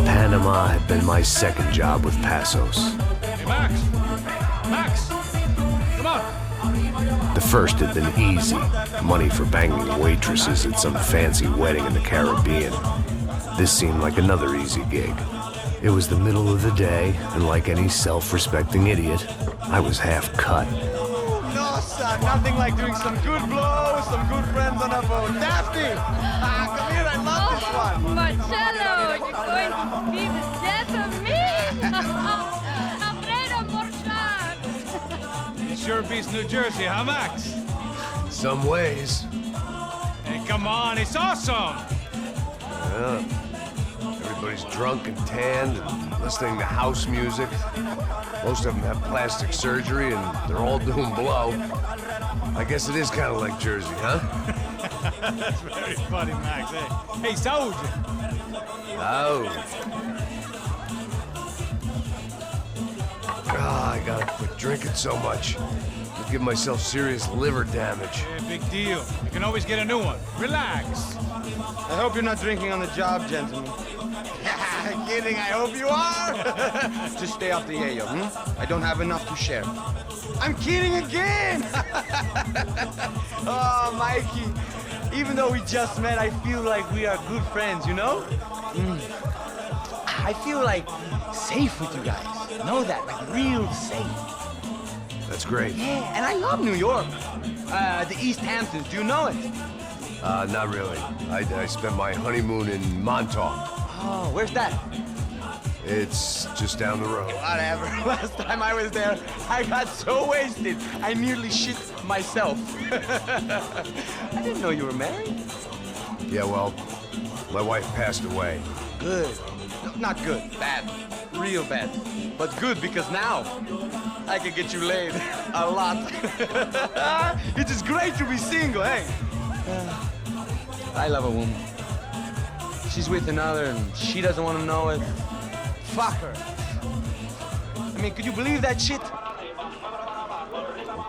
Panama had been my second job with Passos. Hey, Max! Max! Come on! The first had been easy. Money for banging waitresses at some fancy wedding in the Caribbean. This seemed like another easy gig. It was the middle of the day, and like any self-respecting idiot, I was half cut. No, son, nothing like doing some good blows, some good friends on a boat. Daphne! Come here, I love this one. Marcello, you're going to be the death of me? Alfredo Morchat. It sure beats New Jersey, huh, Max? Some ways. Hey, come on, it's awesome! Yeah. Everybody's drunk and tanned and listening to house music. Most of them have plastic surgery and they're all doing blow. I guess it is kind of like Jersey, huh? That's very funny, Max. Hey, Saúde! Oh. I gotta quit drinking so much. I'll give myself serious liver damage. Hey, big deal. You can always get a new one. Relax. I hope you're not drinking on the job, gentlemen. Kidding, I hope you are. Just stay off the yayo, I don't have enough to share. I'm kidding again! Oh, Mikey, even though we just met, I feel like we are good friends, you know? I feel like safe with you guys. Know that, like real safe. That's great. Yeah, and I love New York. The East Hamptons, do you know it? Not really. I spent my honeymoon in Montauk. Oh, where's that? It's just down the road. Whatever. Last time I was there, I got so wasted, I nearly shit myself. I didn't know you were married. Yeah, well, my wife passed away. Good. No, not good. Bad. Real bad. But good because now I can get you laid a lot. It is great to be single, hey? I love a woman. She's with another and she doesn't want to know it. Fuck her. I mean, could you believe that shit?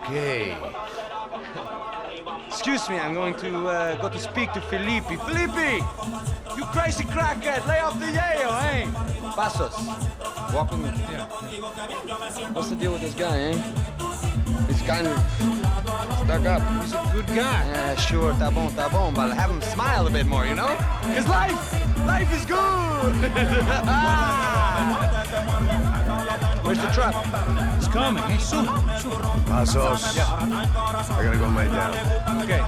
Okay. Excuse me, I'm going to go to speak to Felipe. Felipe! You crazy crackhead, lay off the yayo, eh? Passos, walk with me. Yeah. What's the deal with this guy, eh? He's kind of stuck up. He's a good guy. Yeah, sure, tá bom, but have him smile a bit more, you know? His life is good! Where's the truck? It's coming. Hey, soon. Passos. Yeah. I gotta go lay down. Okay.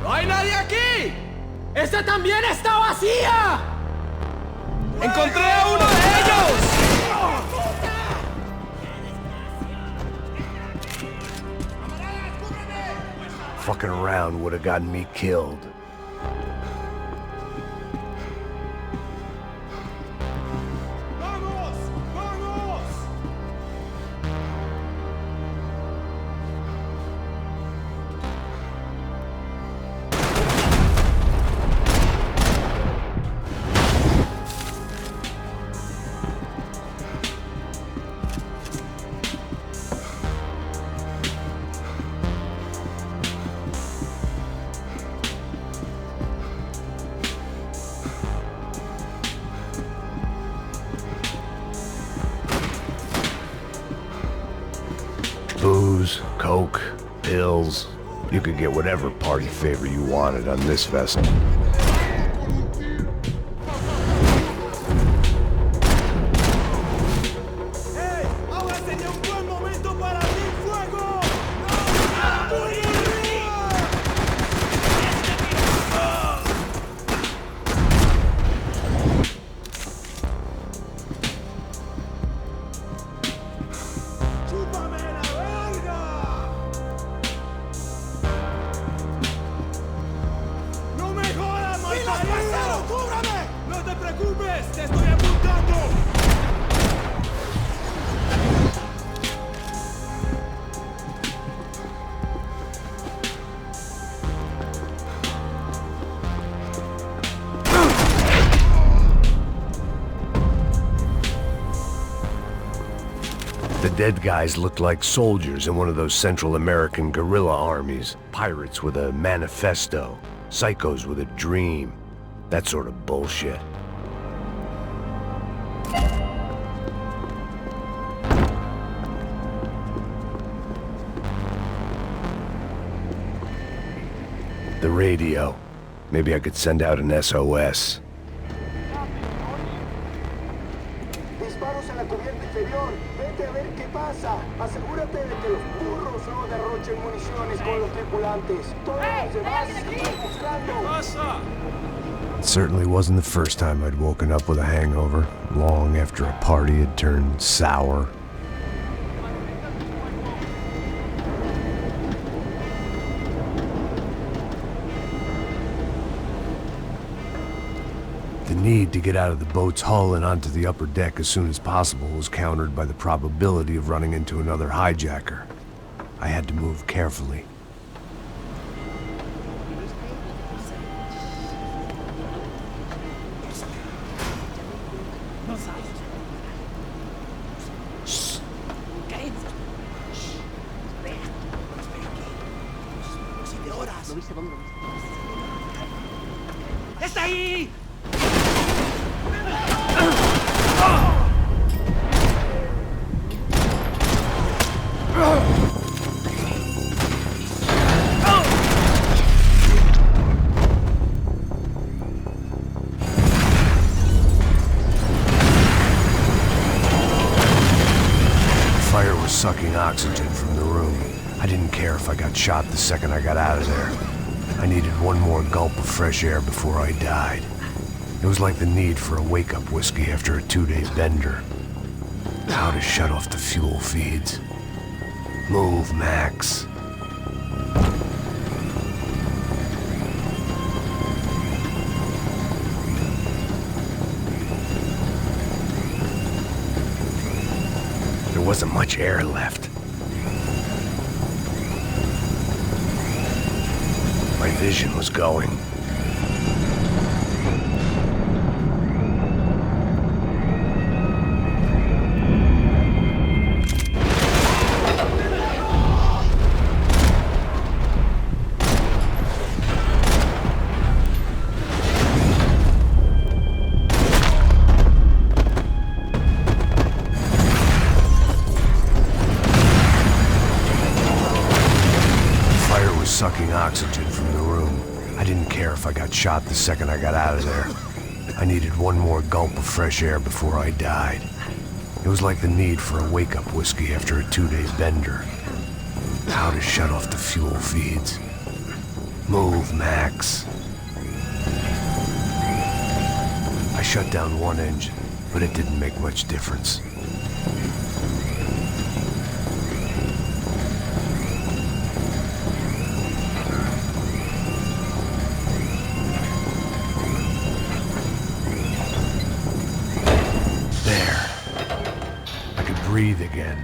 ¡No hay nadie aquí! ¡Esta también está vacía! ¡Encontré a uno de ellos! Fucking around would have gotten me killed. ¡Vamos! ¡Corre! booze, coke, pills. You could get whatever party favor you wanted on this vessel. The dead guys looked like soldiers in one of those Central American guerrilla armies. Pirates with a manifesto, psychos with a dream. That sort of bullshit. The radio. Maybe I could send out an SOS. Disparos en la cubierta inferior. Vete a ver qué pasa. Asegúrate de que los burros no derrochen municiones con los tripulantes. Todos los demás siguen buscando. It certainly wasn't the first time I'd woken up with a hangover, long after a party had turned sour. The need to get out of the boat's hull and onto the upper deck as soon as possible was countered by the probability of running into another hijacker. I had to move carefully. ¡Está ahí! Fire was sucking oxygen from the room. I didn't care if I got shot the second I got out of there. I needed one more gulp of fresh air before I died. It was like the need for a wake-up whiskey after a 2-day bender. How to shut off the fuel feeds. Move, Max. There wasn't much air left. My vision was going. Sucking oxygen from the room. I didn't care if I got shot the second I got out of there. I needed one more gulp of fresh air before I died. It was like the need for a wake-up whiskey after a 2-day bender. How to shut off the fuel feeds. Move, Max. I shut down one engine, but it didn't make much difference. Breathe again.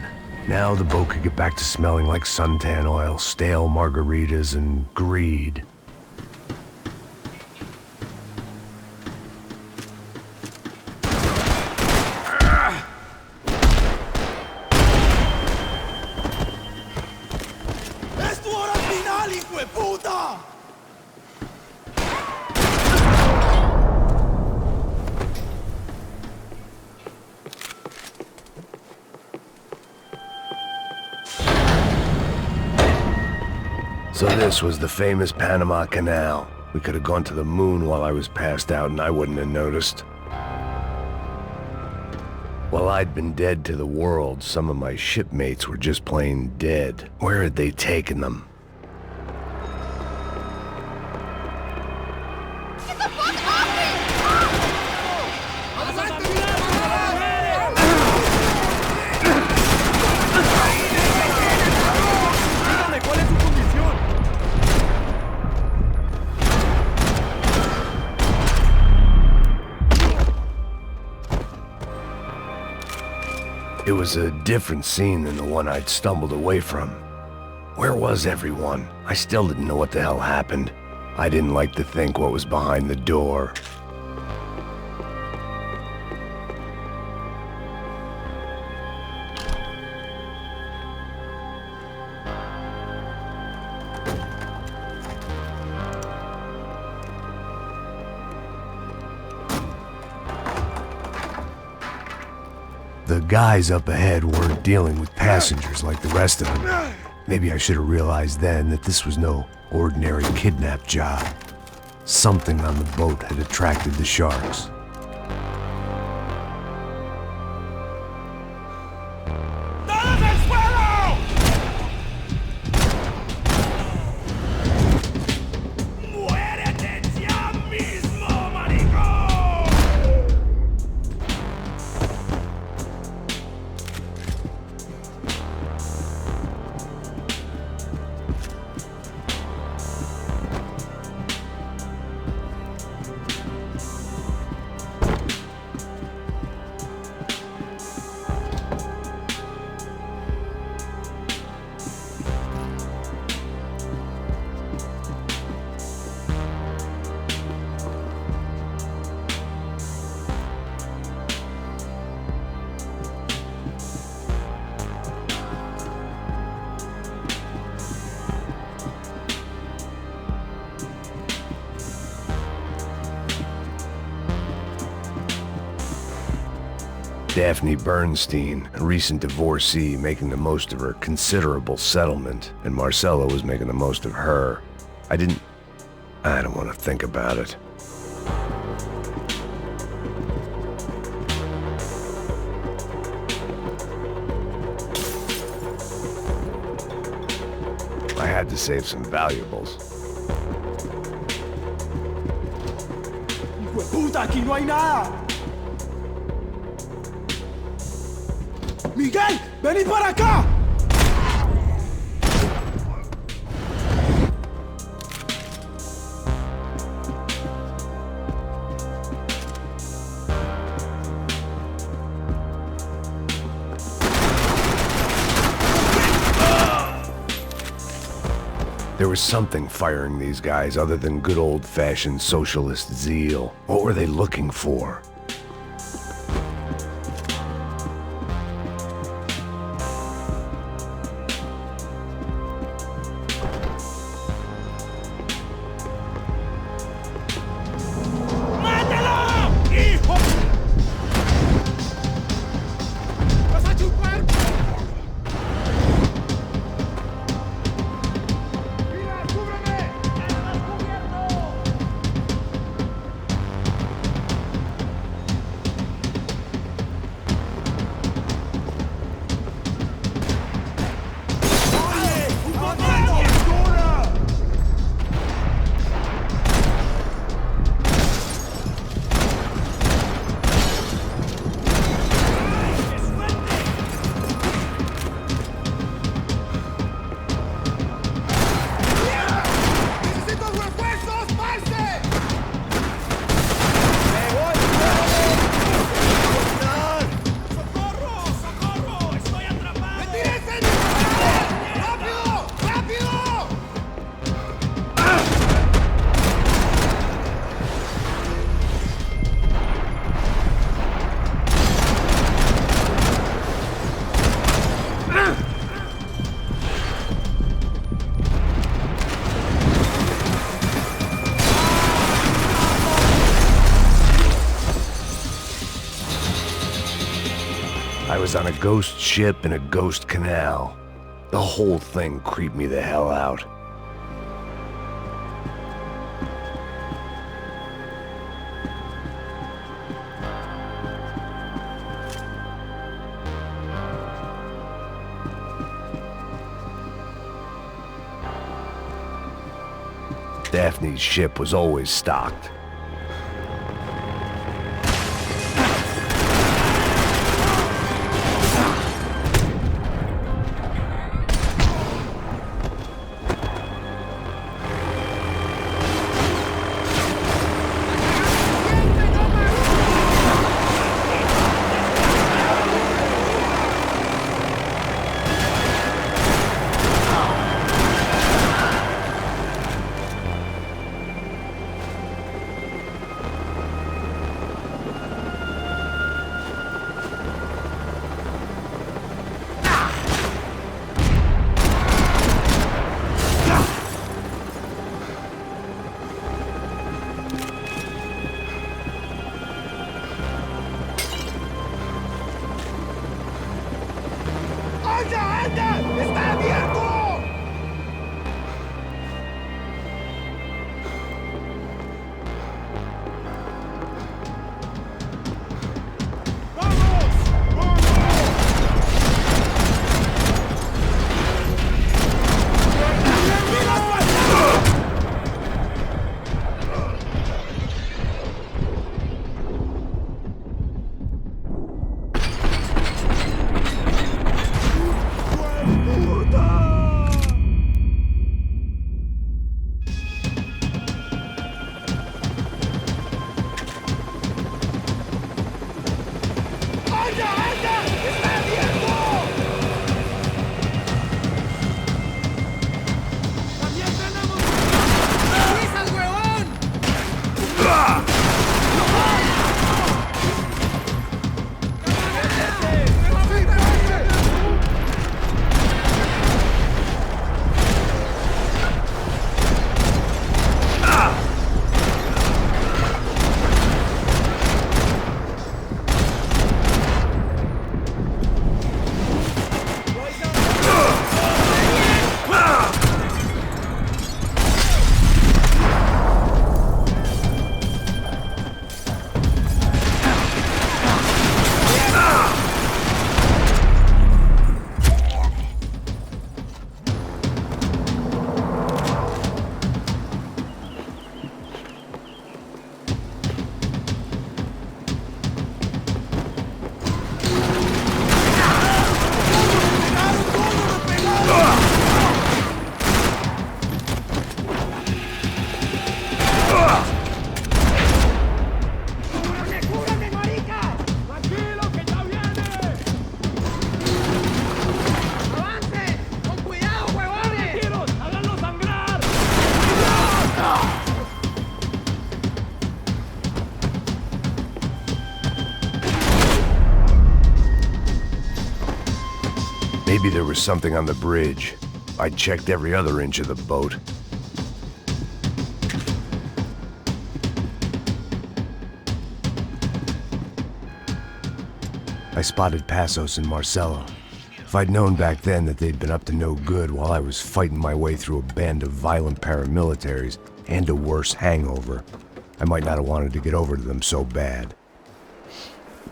Now the boat could get back to smelling like suntan oil, stale margaritas, and greed. ¡Es tu hora final, hijo de puta! So this was the famous Panama Canal. We could have gone to the moon while I was passed out and I wouldn't have noticed. While I'd been dead to the world, some of my shipmates were just plain dead. Where had they taken them? Get the fuck off me! Dígame, ¿cuál es su condición? It was a different scene than the one I'd stumbled away from. Where was everyone? I still didn't know what the hell happened. I didn't like to think what was behind the door. The guys up ahead weren't dealing with passengers like the rest of them. Maybe I should have realized then that this was no ordinary kidnap job. Something on the boat had attracted the sharks. ¡Todos al suelo! ¡Muérete ya mismo, maricón! Daphne Bernstein, a recent divorcee, making the most of her considerable settlement, and Marcella was making the most of her. I don't want to think about it. I had to save some valuables. ¡Hijo de puta, aquí no hay nada! ¡Miguel, vení para acá! There was something firing these guys other than good old-fashioned socialist zeal. What were they looking for? I was on a ghost ship in a ghost canal. The whole thing creeped me the hell out. Daphne's ship was always stocked. Maybe there was something on the bridge. I checked every other inch of the boat. I spotted Passos and Marcelo. If I'd known back then that they'd been up to no good while I was fighting my way through a band of violent paramilitaries and a worse hangover, I might not have wanted to get over to them so bad.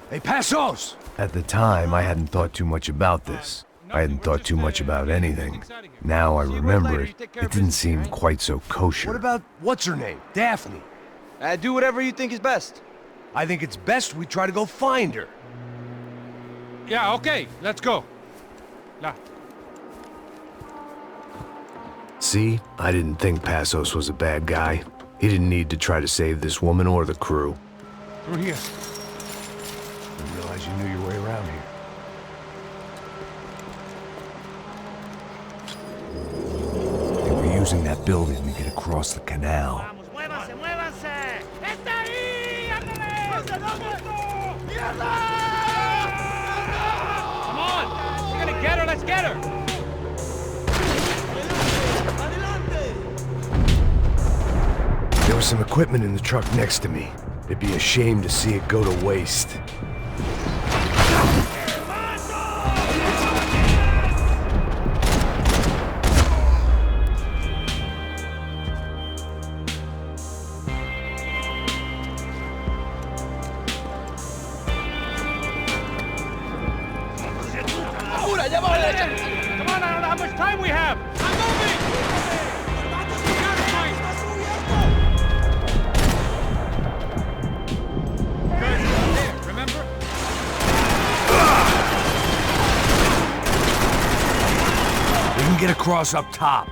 Hey, Passos! At the time, I hadn't thought too much about this. I hadn't thought too much about anything. Now I remember it, it didn't seem quite so kosher. What about, what's her name? Daphne. Do whatever you think is best. I think it's best we try to go find her. Yeah, okay, let's go. La. See, I didn't think Passos was a bad guy. He didn't need to try to save this woman or the crew. Through here. Didn't realize you knew your way around here. They were using that building to get across the canal. Vamos, muévanse, muévanse. ¡Está ahí! ¡Ándale! Come on! We're gonna get her, let's get her! There was some equipment in the truck next to me. It'd be a shame to see it go to waste. Come on, I don't know how much time we have! I'm moving! get across up top.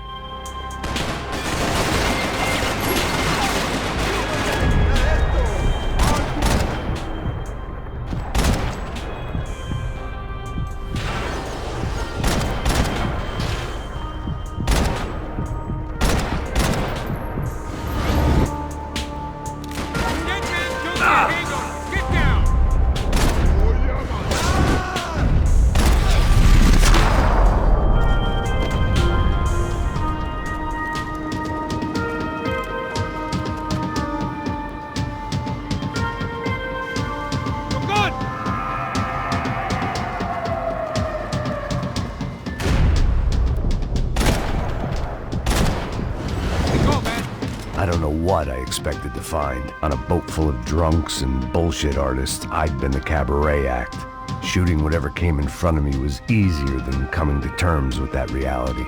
I don't know what I expected to find. On a boat full of drunks and bullshit artists, I'd been the cabaret act. Shooting whatever came in front of me was easier than coming to terms with that reality.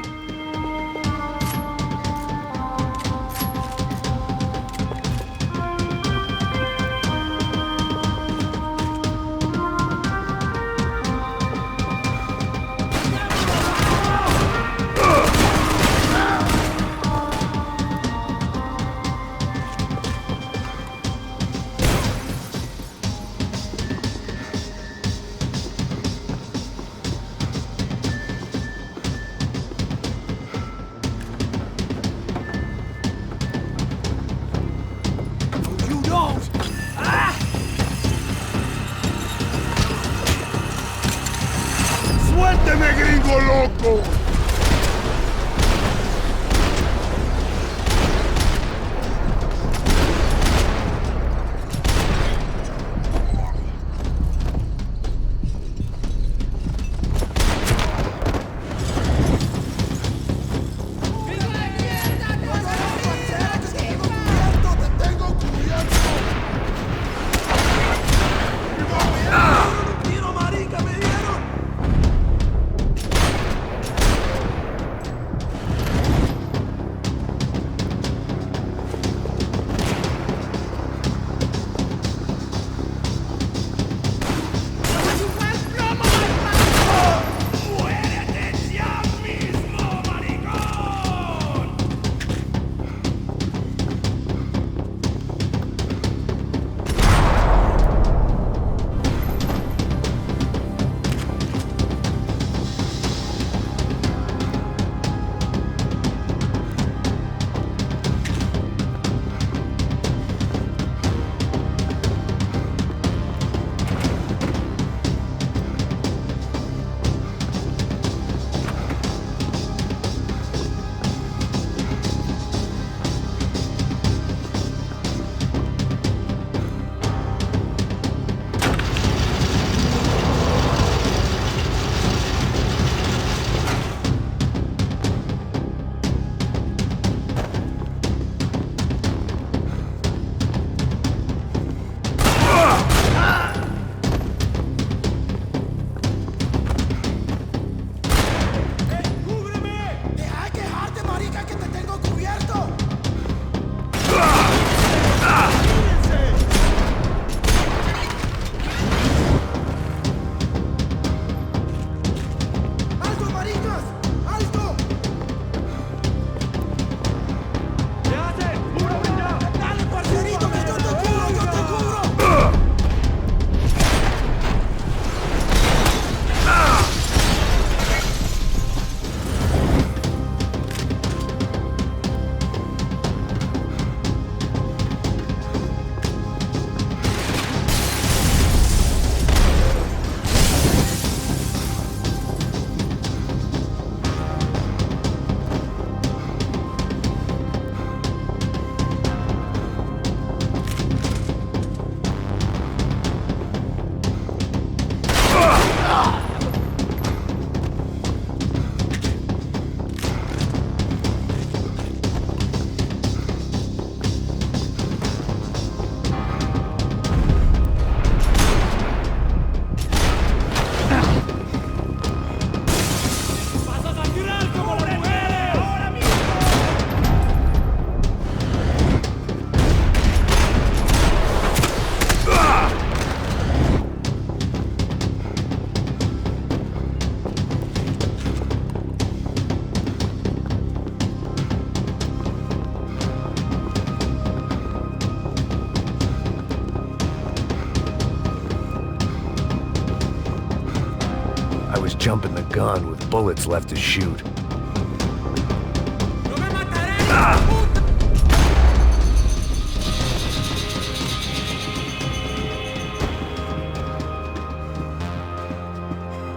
¡Suélteme, gringo loco! jumping the gun with bullets left to shoot.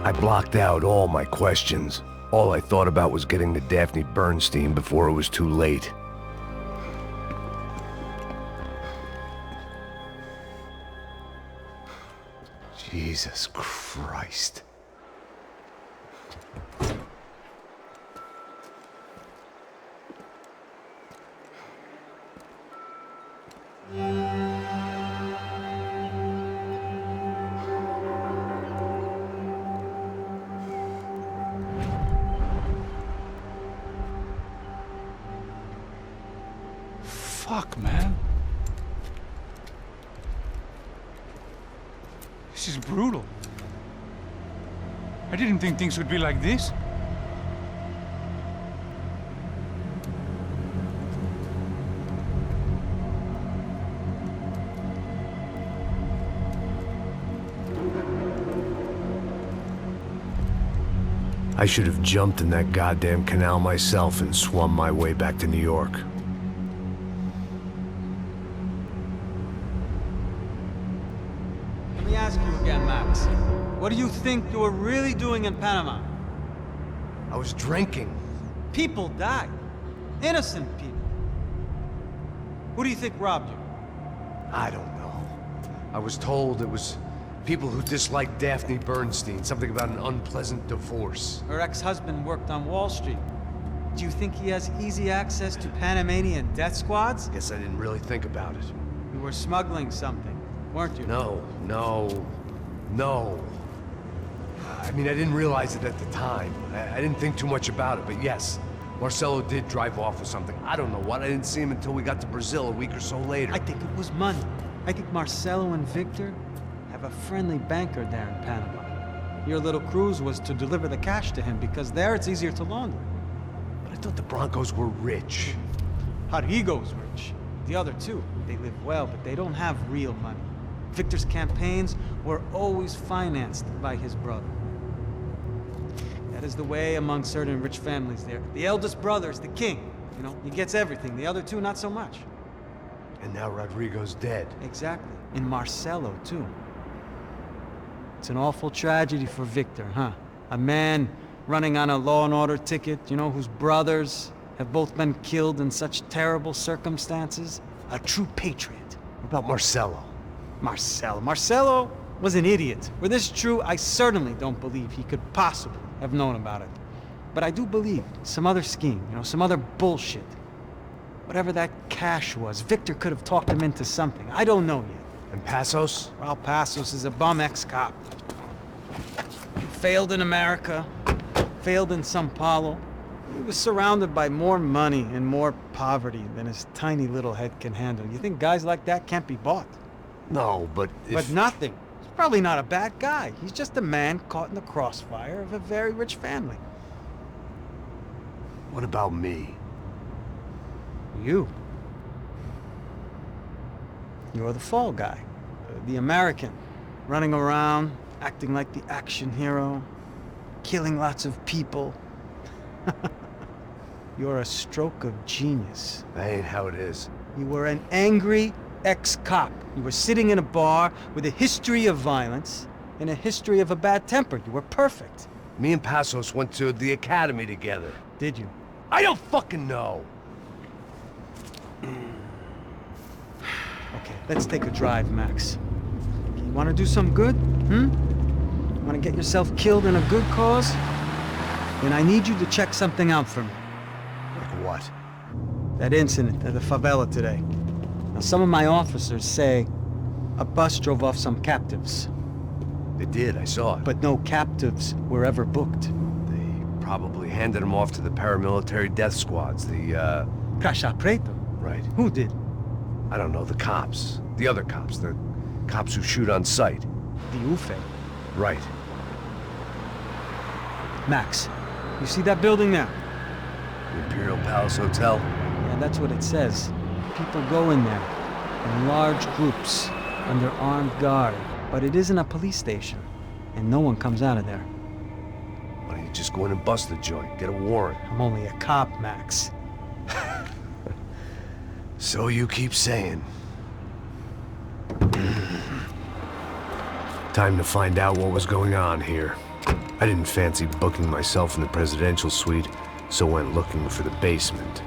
I blocked out all my questions. All I thought about was getting to Daphne Bernstein before it was too late. Jesus Christ. Fuck, man. This is brutal. I didn't think things would be like this. I should have jumped in that goddamn canal myself and swum my way back to New York. Let me ask you again, Max. What do you think you were really doing in Panama? I was drinking. People died. Innocent people. Who do you think robbed you? I don't know. I was told it was people who disliked Daphne Bernstein, something about an unpleasant divorce. Her ex-husband worked on Wall Street. Do you think he has easy access to Panamanian death squads? Guess I didn't really think about it. You were smuggling something, weren't you? No. I mean, I didn't realize it at the time. I didn't think too much about it, but yes, Marcelo did drive off with something. I don't know what. I didn't see him until we got to Brazil a week or so later. I think it was money. I think Marcelo and Victor have a friendly banker there in Panama. Your little cruise was to deliver the cash to him because there it's easier to launder. But I thought the Broncos were rich. Rodrigo's rich. The other two, they live well, but they don't have real money. Victor's campaigns were always financed by his brother. That is the way among certain rich families there. The eldest brother is the king. You know, he gets everything. The other two, not so much. And now Rodrigo's dead. Exactly. And Marcelo, too. It's an awful tragedy for Victor, huh? A man running on a law and order ticket, you know, whose brothers have both been killed in such terrible circumstances. A true patriot. What about Marcelo? Marcelo was an idiot. Were this true, I certainly don't believe he could possibly have known about it. But I do believe some other scheme, you know, some other bullshit. Whatever that cash was, Victor could have talked him into something. I don't know yet. And Passos? Well, Passos is a bum ex-cop. He failed in America, failed in Sao Paulo. He was surrounded by more money and more poverty than his tiny little head can handle. You think guys like that can't be bought? No, but But nothing. He's probably not a bad guy. He's just a man caught in the crossfire of a very rich family. What about me? You. You're the fall guy. The American. Running around, acting like the action hero. Killing lots of people. You're a stroke of genius. That ain't how it is. You were an angry ex-cop. You were sitting in a bar with a history of violence and a history of a bad temper. You were perfect. Me and Passos went to the academy together. Did you? I don't fucking know. Okay, let's take a drive, Max. You want to do some good? Want to get yourself killed in a good cause? Then I need you to check something out for me. Like what? That incident at the favela today. Now, some of my officers say a bus drove off some captives. They did, I saw it. But no captives were ever booked. They probably handed them off to the paramilitary death squads, the, Caixa Preto? Right. Who did? I don't know, the cops. The other cops, the cops who shoot on sight. The UFE. Right. Max, you see that building there? The Imperial Palace Hotel? Yeah, that's what it says. People go in there in large groups under armed guard, but it isn't a police station, and no one comes out of there. Why don't you just go in and bust the joint? Get a warrant. I'm only a cop, Max. So you keep saying. Time to find out what was going on here. I didn't fancy booking myself in the presidential suite, so went looking for the basement.